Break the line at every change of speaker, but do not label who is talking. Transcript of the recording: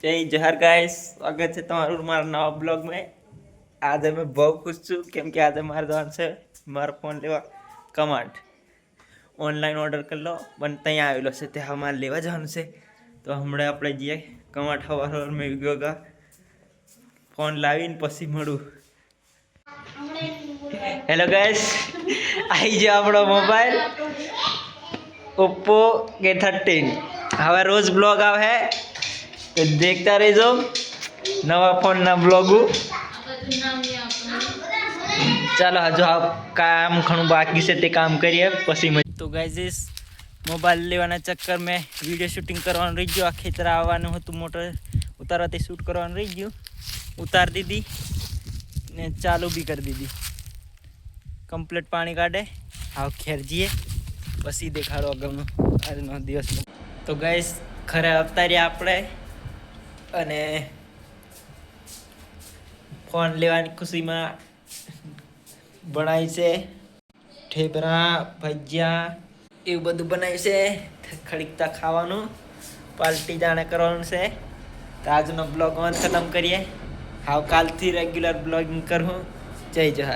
જય જહર ગાઈસ, સ્વાગત છે તમારું મારા નવા બ્લોગમાં। આજે मैं બહુ ખુશ છું કેમ કે આજે મારે જવાનું છે મારો ફોન લેવા કમાન્ડ। ઓનલાઈન ઓર્ડર કરી લો પણ ત્યાં આવેલો છે તે અમારે લેવા જવાનું છે। તો હમણાં આપણે જઈએ કમાન્ડ સવાર મેં ગયો ફોન લાવીને પછી મળું। હેલો ગાઈસ, આવી ગયો આપણો મોબાઈલ ઓપ્પો A13। હવે રોજ બ્લોગ આવે તો देखता रहो नवा फोन ना ब्लॉग। चलो हजू आप काम घणु बाकी से ते काम करिए पसी में। तो गाइस मोबाइल लेवाना चक्कर में वीडियो शूटिंग करवान रही गयो। आ खेतर आववानुं हतुं मोटर उतारवाते शूट करवान रही गयो। उतार दीदी ने चालू भी कर दीदी। कम्प्लीट पानी काढे हाव खेर जीए पसी देखाड़ो अगमनो आजनो दिवस। तो गाइस खरे अवतारी आपणे અને ફોન લેવાની ખુશીમાં બનાવી છે ઠેબરા ભજીયા એવું બધું બનાવ્યું છે। ખડીકતા ખાવાનું પાર્ટી જાણે કરવાનું છે। તો આજનો બ્લોગ ખતમ કરીએ। હાવ કાલથી રેગ્યુલર બ્લોગિંગ કરું। જય જહાર।